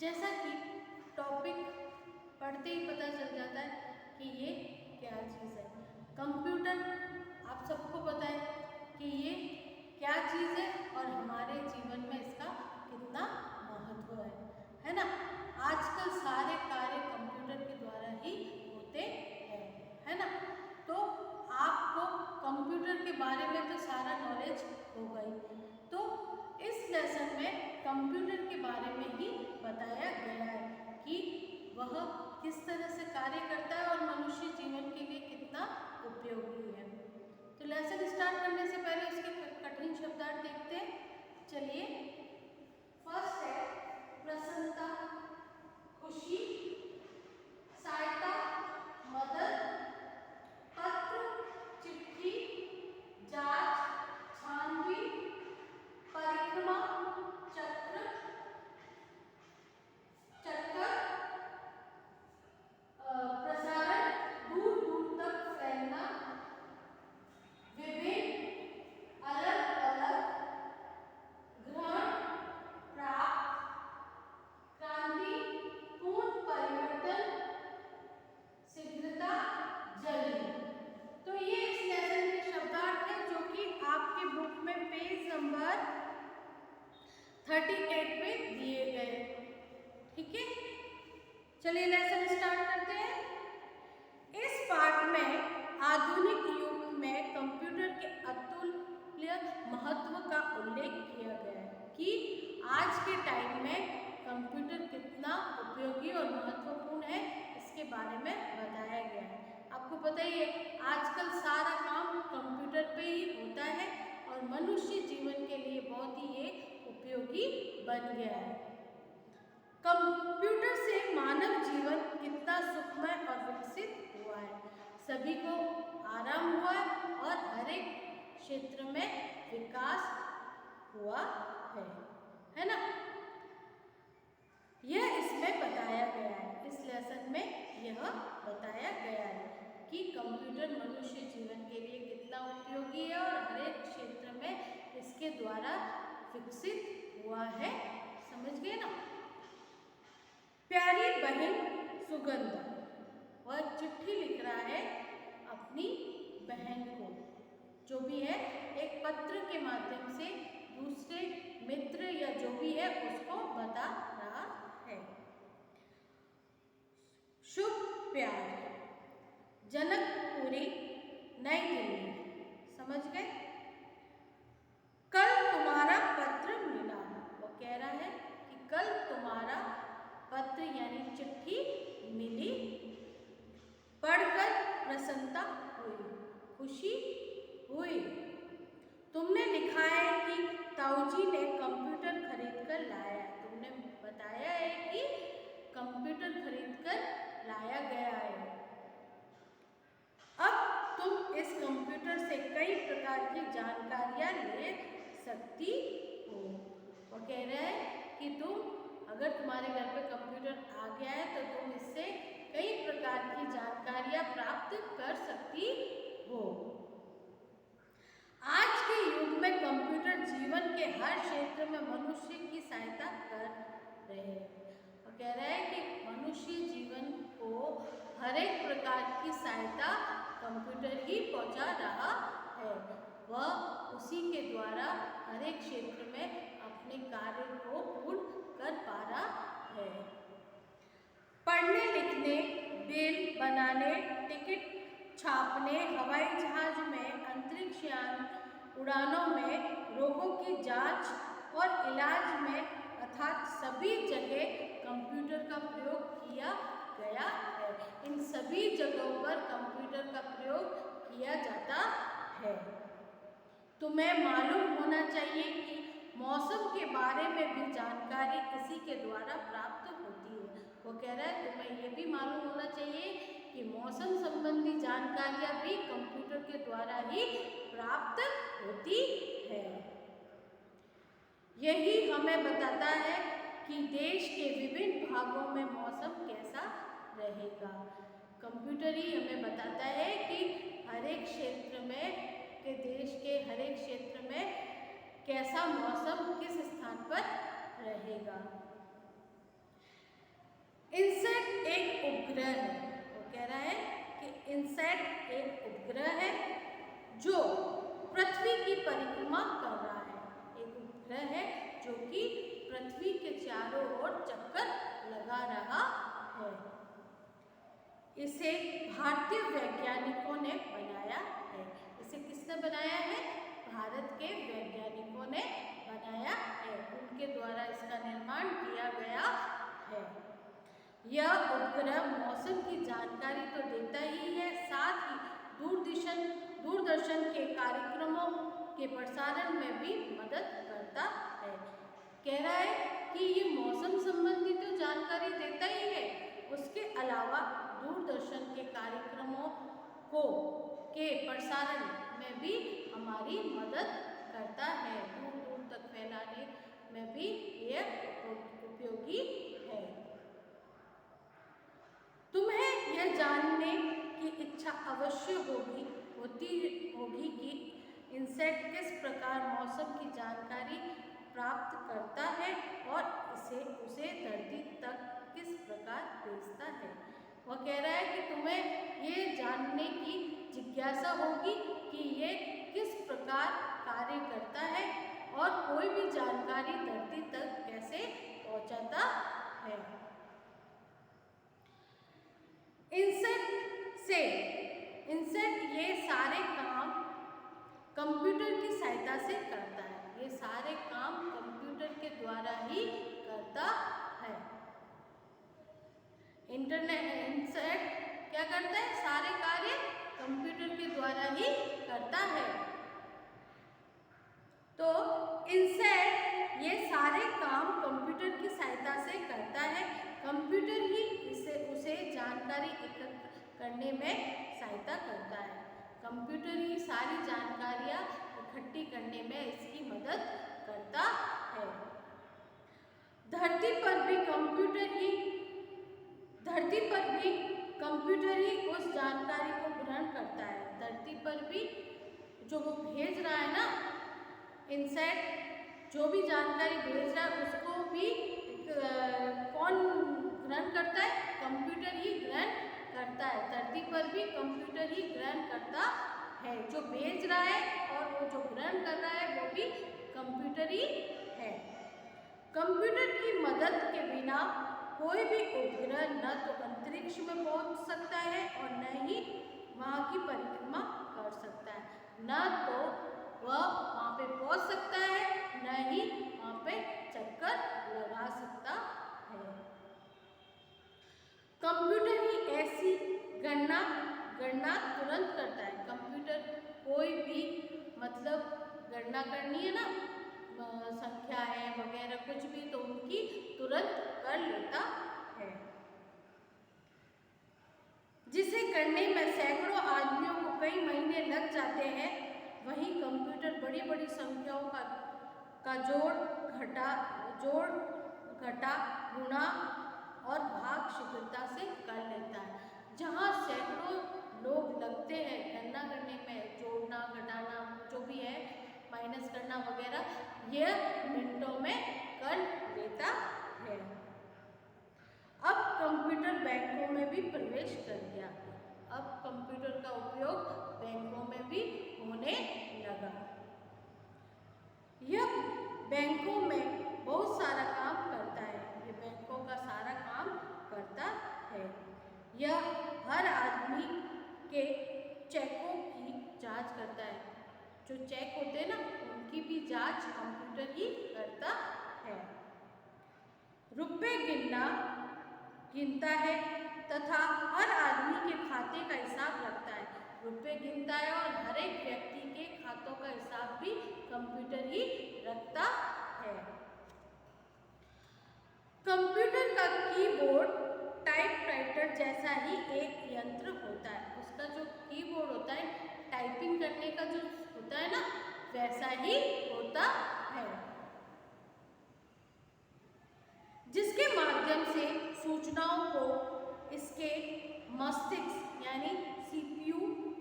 जैसा कि टॉपिक पढ़ते ही पता चल जाता है कि ये क्या चीज़ है। कंप्यूटर आप सबको पता है कि ये क्या चीज़ है और हमारे जीवन में इसका कितना महत्व है ना। आजकल सारे कार्य कंप्यूटर के द्वारा ही होते हैं, है ना। तो आपको कंप्यूटर के बारे में तो सारा नॉलेज होगा ही। तो इस लेसन में कंप्यूटर के बारे में ही बताया गया है कि वह किस तरह से कार्य करता है और मनुष्य जीवन के लिए कितना उपयोगी है। तो लेसन स्टार्ट करने से पहले उसके कठिन शब्दार्थ देखते हैं। चलिए, फर्स्ट है प्रसन्नता, खुशी, सहायता, मदद, पत्र, चिट्ठी, जांच, छानबीन, परिक्रमा, चक्कर, प्रसारण, दूर दूर तक फैलना, विभिन्न, अलग अलग, ग्रहण, प्राप्त, क्रांति, पूर्ण परिवर्तन, शीघ्रता, जल्दी। तो ये इस लेसन के शब्दार्थ हैं जो कि आपके बुक में पेज नंबर 38 पे दिए गए। ठीक है, चलिए लेसन स्टार्ट करते हैं। इस पाठ में आधुनिक युग में कंप्यूटर के अतुल्य महत्व का उल्लेख किया गया है कि आज के टाइम में कंप्यूटर कितना उपयोगी और महत्वपूर्ण है, इसके बारे में बताया गया है। आपको पता ही है आजकल सारा काम कंप्यूटर पे ही होता है और मनुष्य जीवन के लिए बहुत ही ये उपयोगी बन गया है। कंप्यूटर से मानव जीवन कितना सुखमय और विकसित हुआ है, सभी को आराम हुआ और हर एक क्षेत्र में विकास हुआ है ना। यह इसमें बताया गया है, इस लेसन में यह बताया गया है कि कंप्यूटर मनुष्य जीवन के लिए कितना उपयोगी है और हर एक क्षेत्र में इसके द्वारा विकसित हुआ है। समझ गए ना। प्यारी बहन सुगंधा, वह चिट्ठी लिख रहा है अपनी बहन को, जो भी है एक पत्र के माध्यम से दूसरे मित्र या जो भी है उसको बता रहा है। शुभ प्यार, जनकपुरी, नई दिल्ली। समझ गए। कल तुम्हारा पत्र मिला, वो कह रहा है कि कल तुम्हारा पत्र यानी चिट्ठी मिली, पढ़कर प्रसन्नता हुई, खुशी हुई। तुमने लिखा है कि ताऊजी ने कंप्यूटर खरीद कर लाया, तुमने बताया है कि कंप्यूटर खरीद कर लाया गया है। अब तुम इस कंप्यूटर से कई प्रकार की जानकारियां ले सकती हो। वो कह रहे हैं कि तुम अगर तुम्हारे घर पे कंप्यूटर आ गया है तो तुम इससे कई प्रकार की जानकारियां प्राप्त कर सकती हो। आज के युग में कंप्यूटर जीवन के हर क्षेत्र में मनुष्य की सहायता कर रहे हैं। वो कह रहा है कि मनुष्य जीवन को हर एक प्रकार की सहायता कंप्यूटर ही पहुंचा रहा है। वह उसी के द्वारा हर एक क्षेत्र में अपने कार्य को पूर्ण कर पा रहा है। पढ़ने लिखने, बिल बनाने, टिकट छापने, हवाई जहाज में, अंतरिक्ष यान उड़ानों में, रोगों की जांच और इलाज में अर्थात सभी जगह कंप्यूटर का प्रयोग किया गया है। इन सभी जगहों पर कंप्यूटर का प्रयोग किया जाता है। तुम्हें मालूम होना चाहिए कि मौसम के बारे में भी जानकारी इसी के द्वारा प्राप्त होती है। वो कह रहा है तुम्हें ये भी मालूम होना चाहिए कि मौसम संबंधी जानकारियां भी कंप्यूटर के द्वारा ही प्राप्त होती है। यही हमें बताता है कि देश के विभिन्न भागों में मौसम कैसा रहेगा। कंप्यूटर ही हमें बताता है कि हर एक क्षेत्र में के देश के हर एक क्षेत्र में कैसा मौसम किस स्थान पर रहेगा। इनसैट एक उपग्रह है जो पृथ्वी की परिक्रमा कर रहा है। एक उपग्रह है जो कि पृथ्वी के चारों ओर चक्कर लगा रहा है। इसे भारतीय वैज्ञानिकों ने बनाया है। इसे किसने बनाया है? भारत के वैज्ञानिकों ने बनाया है। उनके द्वारा इसका निर्माण किया गया है। यह उपग्रह मौसम की जानकारी तो देता ही है, साथ ही दूरदर्शन के कार्यक्रमों के प्रसारण में भी मदद करता है। कह रहा है कि ये मौसम संबंधी तो जानकारी देता ही है, उसके अलावा दूरदर्शन के कार्यक्रमों के प्रसारण में भी हमारी मदद करता है। दूर दूर तक फैलाने में भी यह उपयोगी है। तुम्हें यह जानने की इच्छा अवश्य होती होगी कि इनसैट किस प्रकार मौसम की जानकारी प्राप्त करता है और उसे धरती तक किस प्रकार भेजता है। वह कह रहा है कि तुम्हें ये जानने की जिज्ञासा होगी कि ये किस प्रकार कार्य करता है और कोई भी जानकारी धरती तक कैसे पहुंचाता है। इनसेट ये सारे काम कंप्यूटर की सहायता से करता है। ये सारे काम कंप्यूटर के द्वारा ही करता है। इनसेट क्या करता है? सारे कार्य कंप्यूटर के द्वारा ही करता है। तो इनसेट ये सारे काम कंप्यूटर की सहायता से करता है। कंप्यूटर ही उसे जानकारी एकत्र करने में सहायता करता है। कंप्यूटर ही सारी जानकारियाँ इकट्ठी करने में इसकी मदद करता है। धरती पर भी कंप्यूटर ही उस जानकारी को ग्रहण करता है। धरती पर भी जो वो भेज रहा है ना, इनसेट जो भी जानकारी भेज रहा है उसको भी कौन ग्रहण करता है? कंप्यूटर ही ग्रहण करता है। धरती पर भी कंप्यूटर ही ग्रहण करता है। जो भेज रहा है और वो जो ग्रहण कर रहा है वो भी कंप्यूटर ही है। कंप्यूटर की मदद के बिना कोई भी उपग्रह न तो अंतरिक्ष में पहुंच सकता है और न ही वहाँ की परिक्रमा कर सकता है। न तो वह वहाँ पे पहुंच सकता है, न ही वहाँ पे चक्कर लगा सकता है। कंप्यूटर ही ऐसी गणना तुरंत करता है। कंप्यूटर कोई भी मतलब गणना करनी है ना, संख्या है वगैरह कुछ भी, तो उनकी तुरंत कर लेता है। जिसे करने में सैकड़ों आदमियों को कई महीने लग जाते हैं, वहीं कंप्यूटर बड़ी बड़ी संख्याओं का जोड़ घटा गुणा और भाग शीघ्रता से कर लेता है। जहाँ सैकड़ों लोग लगते हैं गणना करने में, जोड़ना घटाना जो भी है, माइनस करना वगैरह, यह मिनटों में कर लेता है। अब कंप्यूटर बैंकों में भी प्रवेश कर गया। अब कंप्यूटर का उपयोग बैंकों में भी होने लगा। यह बैंकों में बहुत सारा काम करता है। ये बैंकों का सारा काम करता है। यह हर आदमी के चेकों की जांच करता है। जो चेक होते हैं ना, उनकी भी जांच कंप्यूटर ही करता है। रुपए गिनता है तथा हर आदमी के खाते का हिसाब रखता है। रुपए गिनता है और हर एक व्यक्ति के खातों का हिसाब भी कंप्यूटर ही रखता है। कंप्यूटर का कीबोर्ड टाइपराइटर जैसा ही एक यंत्र होता है। उसका जो कीबोर्ड होता है, टाइपिंग करने का जो होता है ना, वैसा ही होता है, जिसके माध्यम से सूचनाओं को इसके मस्तिष्क यानी सीपीयू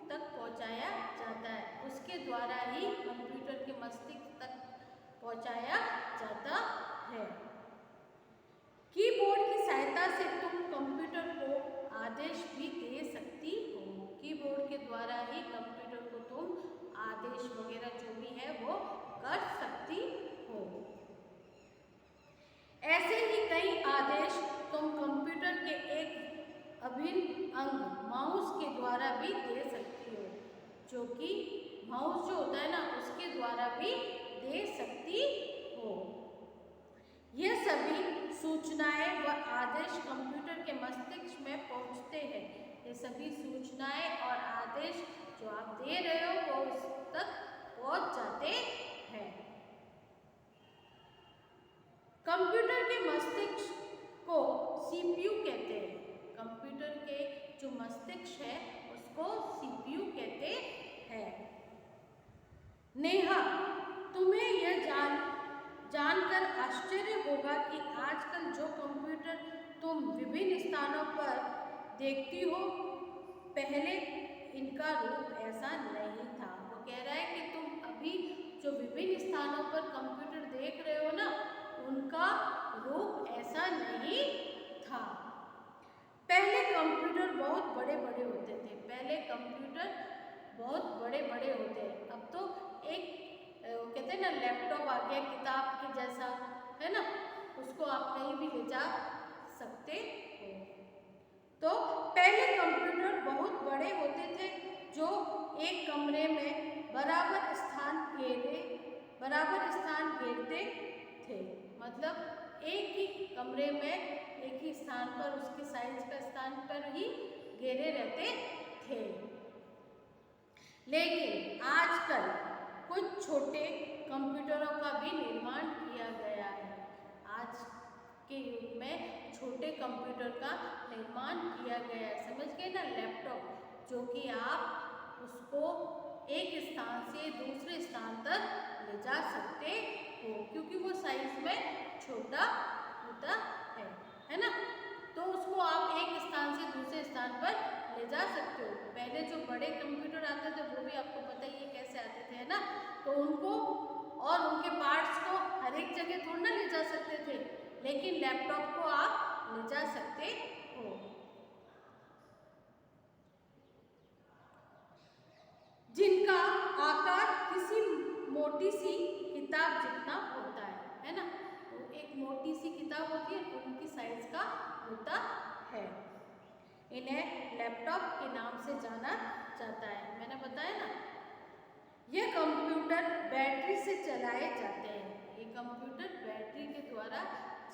तक पहुंचाया जाता है। उसके द्वारा ही कंप्यूटर के मस्तिष्क तक पहुंचाया जाता है। कीबोर्ड की सहायता से तुम कंप्यूटर को आदेश भी दे सकती हो। कीबोर्ड आदेश वगैरह जो भी है वो कर सकती हो। ऐसे ही कई आदेश तुम कंप्यूटर के एक अभिन्न अंग माउस के द्वारा भी दे सकती हो, जो कि माउस जो होता है ना उसके द्वारा भी दे सकती हो। ये सभी सूचनाएं व आदेश कंप्यूटर के मस्तिष्क में पहुंचते हैं। ये सभी सूचनाएं और आदेश जो आप दे रहे हो वो उस तक पहुंच जाते हैं। कंप्यूटर के मस्तिष्क को सीपीयू कहते हैं। कंप्यूटर के जो मस्तिष्क है उसको सीपीयू कहते हैं। नेहा, तुम्हें यह जानकर आश्चर्य होगा कि आजकल जो कंप्यूटर तुम विभिन्न स्थानों पर देखती हो, पहले इनका रूप ऐसा नहीं था। वो कह रहा है कि तुम अभी जो विभिन्न स्थानों पर कंप्यूटर देख रहे हो ना, उनका रूप ऐसा नहीं था। पहले कंप्यूटर बहुत बड़े बड़े होते थे। पहले कंप्यूटर बहुत बड़े बड़े होते हैं। अब तो एक कहते हैं ना लैपटॉप आ गया किताब के जैसा, है ना, उसको आप कहीं भी ले जा सकते हो। तो पहले कंप्यूटर बहुत बड़े होते थे जो एक कमरे में बराबर स्थान घेरते थे। मतलब एक ही कमरे में एक ही स्थान पर उसके साइज का स्थान पर ही घेरे रहते थे। लेकिन आजकल कुछ छोटे कंप्यूटरों का भी निर्माण किया गया है। आज के युग में छोटे कंप्यूटर का निर्माण किया गया है। समझ गए ना, लैपटॉप, जो कि आप उसको एक स्थान से दूसरे स्थान तक ले जा सकते हो, क्योंकि वो साइज में छोटा होता है ना। तो उसको आप एक स्थान से दूसरे स्थान पर ले जा सकते हो। पहले जो बड़े कंप्यूटर आते थे वो भी आपको पता ही है कैसे आते थे, है ना। तो उनको और उनके पार्ट्स को हर एक जगह थोड़ा ना ले जा सकते थे, लेकिन लैपटॉप को आप ले जा सकते हो। जिनका आकार किसी मोटी सी किताब जितना होता है ना। तो एक मोटी सी किताब होती है, उनकी साइज का होता है। इन्हें लैपटॉप के नाम से जाना जाता है। मैंने बताया ना, ये कंप्यूटर बैटरी से चलाए जाते हैं। ये कंप्यूटर बैटरी के द्वारा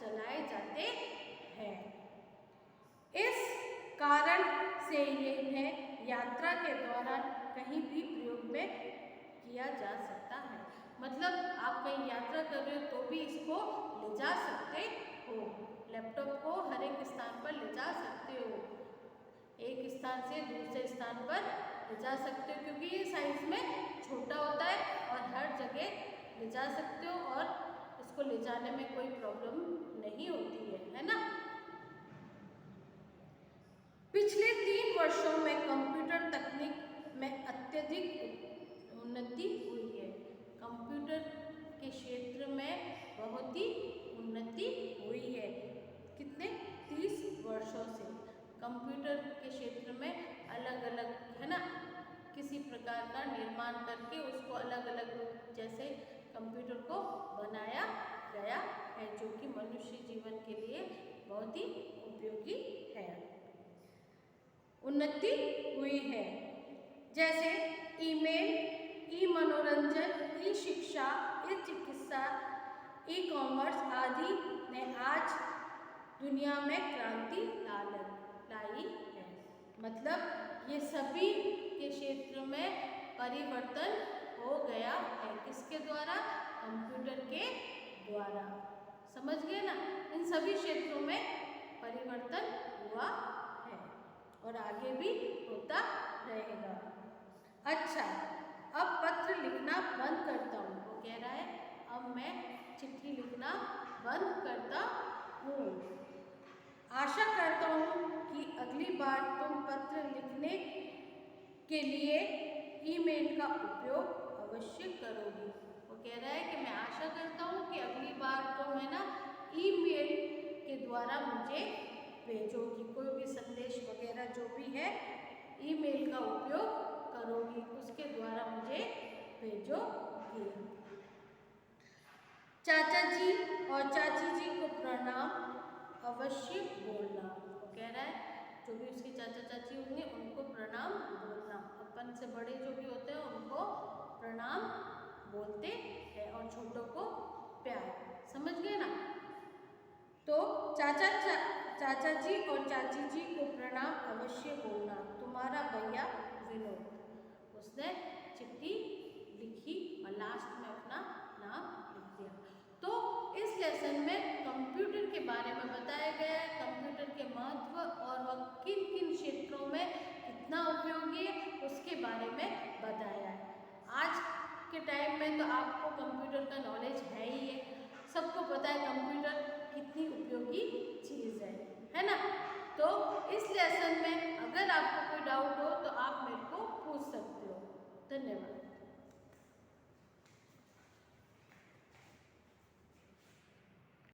चलाए जाते हैं। इस कारण से ये इन्हें यात्रा के दौरान कहीं भी प्रयोग में किया जा सकता है। मतलब आप कहीं यात्रा कर रहे हो तो भी इसको ले जा सकते हो। लैपटॉप को हर एक स्थान पर ले जा सकते हो, एक स्थान से दूसरे स्थान पर ले जा सकते हो, क्योंकि ये साइज में छोटा होता है और हर जगह ले जा सकते हो और इसको ले जाने में कोई प्रॉब्लम नहीं होती है ना। पिछले 3 वर्षों में कंप्यूटर तकनीक में अत्यधिक उन्नति हुई है। कंप्यूटर के क्षेत्र में बहुत ही उन्नति हुई है। कितने 30 वर्षों से कंप्यूटर के क्षेत्र में अलग अलग, है ना, किसी प्रकार का निर्माण करके उसको अलग अलग रूप जैसे कंप्यूटर को बनाया गया है, जो कि मनुष्य जीवन के लिए बहुत ही उपयोगी है। उन्नति हुई है, जैसे ईमेल, ई मनोरंजन, ई शिक्षा, ई चिकित्सा, ई कॉमर्स आदि ने आज दुनिया में क्रांति लाई है। मतलब ये सभी के क्षेत्र में परिवर्तन हो गया है। किसके द्वारा? कंप्यूटर के द्वारा। समझ गए ना, इन सभी क्षेत्रों में परिवर्तन हुआ है और आगे भी होता रहेगा। अच्छा, अब पत्र लिखना बंद करता हूँ। वो कह रहा है अब मैं चिट्ठी लिखना बंद करता हूँ। आशा करता हूँ कि अगली बार तुम पत्र लिखने के लिए ईमेल का उपयोग अवश्य करोगी। वो कह रहा है कि मैं आशा करता हूँ कि अगली बार तुम है ना ईमेल के द्वारा मुझे भेजोगी, कोई भी संदेश वगैरह जो भी है ईमेल का उपयोग करोगी, उसके द्वारा मुझे भेजोगे। चाचा जी और चाची जी को प्रणाम अवश्य बोलना। वो कह रहा है जो भी उसके चाचा चाची होंगे उनको प्रणाम बोलना। अपन से बड़े जो भी होते हैं उनको प्रणाम बोलते हैं और छोटों को प्यार। समझ गए ना? तो चाचा जी और चाची जी को प्रणाम अवश्य बोलना। तुम्हारा भैया विनोद। उसने चिट्ठी लिखी और लास्ट में अपना नाम लिख दिया। तो इस लेसन में कंप्यूटर के बारे में बताया गया है, कंप्यूटर के महत्व और वह किन किन क्षेत्रों में कितना उपयोगी है उसके बारे में बताया है। आज के टाइम में तो आपको कंप्यूटर का नॉलेज है ही है, सबको पता है कंप्यूटर कितनी उपयोगी चीज़ है ना? तो इस लेसन में अगर आपको कोई डाउट हो तो